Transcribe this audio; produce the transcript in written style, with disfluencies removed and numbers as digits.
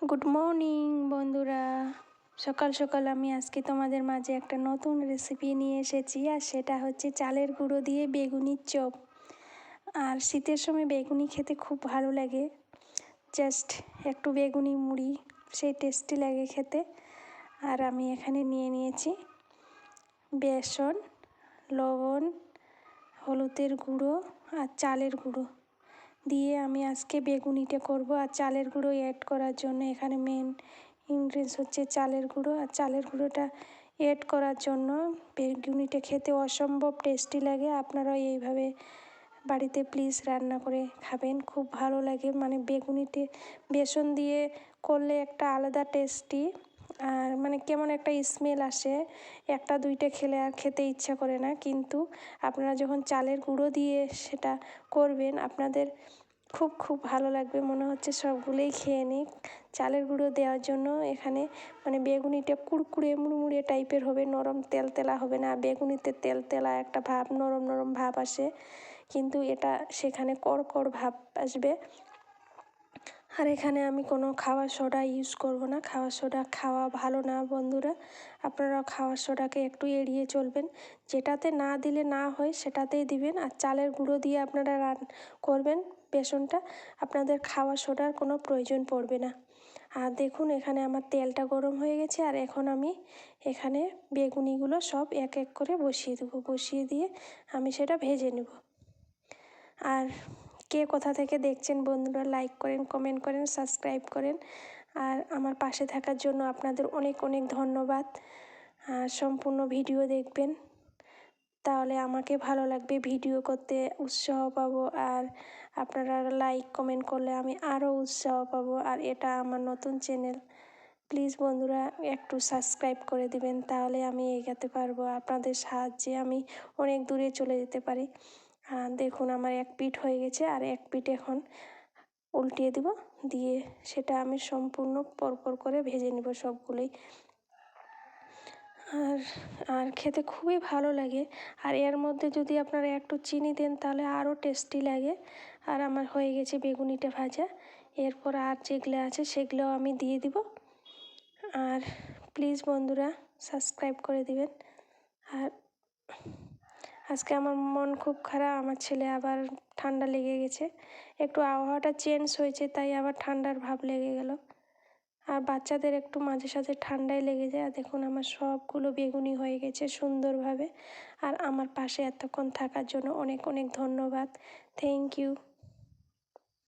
Good morning বন্ধুরা। সকাল সকাল আমি আজকে তোমাদের মাঝে একটা নতুন রেসিপি নিয়ে এসেছি, আর সেটা হচ্ছে চালের গুঁড়ো দিয়ে বেগুনির চপ। আর শীতের সময় বেগুনি খেতে খুব ভালো লাগে, জাস্ট একটু বেগুনি মুড়ি, সেই টেস্টি লাগে খেতে। আর আমি এখানে নিয়ে নিয়েছি বেসন, লবণ, হলুদের গুঁড়ো আর চালের গুঁড়ো দিয়ে আমি আজকে বেগুনিটা করব। আর চালের গুঁড়ো অ্যাড করার জন্য এখানে মেন ইনগ্রিডিয়েন্টস হচ্ছে চালের গুঁড়ো। আর চালের গুঁড়োটা অ্যাড করার জন্য বেগুনিটা খেতে অসম্ভব টেস্টি লাগে। আপনারাও এইভাবে বাড়িতে প্লিজ রান্না করে খাবেন, খুব ভালো লাগে। মানে বেগুনিতে বেসন দিয়ে করলে একটা আলাদা টেস্টি, আর মানে কেমন একটা স্মেল আসে, একটা দুইটা খেলে আর খেতে ইচ্ছা করে না। কিন্তু আপনারা যখন চালের গুঁড়ো দিয়ে সেটা করবেন, আপনাদের খুব খুব ভালো লাগবে, মনে হচ্ছে সবগুলোই খেয়ে নিই। চালের গুঁড়ো দেওয়ার জন্য এখানে মানে বেগুনিটা কুড়কুড়ে মুড়মুড়ে টাইপের হবে, নরম তেলতেলা হবে না। বেগুনিতে তেলতেলা একটা ভাব, নরম নরম ভাব আসে, কিন্তু এটা সেখানে কড়কড় ভাব আসবে। আর এখানে আমি কোনো খাওয়ার সোডা ইউজ করব না, খাওয়ার সোডা খাওয়া ভালো না বন্ধুরা। আপনারা খাওয়ার সোডাকে একটু এড়িয়ে চলবেন, যেটাতে না দিলে না হয় সেটাতেই দিবেন। আর চালের গুঁড়ো দিয়ে আপনারা করবেন বেসনটা, আপনাদের খাওয়ার সোডার কোনো প্রয়োজন পড়বে না। আর দেখুন এখানে আমার তেলটা গরম হয়ে গেছে, আর এখন আমি এখানে বেগুনিগুলো সব এক এক করে বসিয়ে দেবো। বসিয়ে দিয়ে আমি সেটা ভেজে নেব। আর কে কোথা থেকে দেখছেন বন্ধুরা, লাইক করেন, কমেন্ট করেন, সাবস্ক্রাইব করেন। আর আমার পাশে থাকার জন্য আপনাদের অনেক অনেক ধন্যবাদ। আর সম্পূর্ণ ভিডিও দেখবেন, তাহলে আমাকে ভালো লাগবে, ভিডিও করতে উৎসাহ পাবো। আর আপনারা লাইক কমেন্ট করলে আমি আরও উৎসাহ পাবো। আর এটা আমার নতুন চ্যানেল, প্লিজ বন্ধুরা একটু সাবস্ক্রাইব করে দিবেন, তাহলে আমি এগোতে পারবো। আপনাদের সাহায্যে আমি অনেক দূরে চলে যেতে পারি। দেখুন আমার এক পিঠ হয়ে গেছে, আর এক পিঠ এখন উল্টিয়ে দিব, দিয়ে সেটা আমি সম্পূর্ণ পরপর করে ভেজে নিব সবগুলোই। আর আর খেতে খুবই ভালো লাগে। আর এর মধ্যে যদি আপনারা একটু চিনি দেন তাহলে আরও টেস্টি লাগে। আর আমার হয়ে গেছে বেগুনিটা ভাজা, এরপর আর যেগুলো আছে সেগুলোও আমি দিয়ে দিব। আর প্লিজ বন্ধুরা সাবস্ক্রাইব করে দিবেন। আর আজকে আমার মন খুব খারাপ, আমার ছেলে আবার ঠান্ডা লেগে গেছে, একটু আবহাওয়াটা চেঞ্জ হয়েছে তাই আবার ঠান্ডার ভাব লেগে গেল। আর বাচ্চাদের একটু মাঝে সাঝে ঠান্ডায় লেগে যায়। আর দেখুন আমার সবগুলো বেগুনি হয়ে গেছে সুন্দরভাবে। আর আমার পাশে এতক্ষণ থাকার জন্য অনেক অনেক ধন্যবাদ, থ্যাংক ইউ।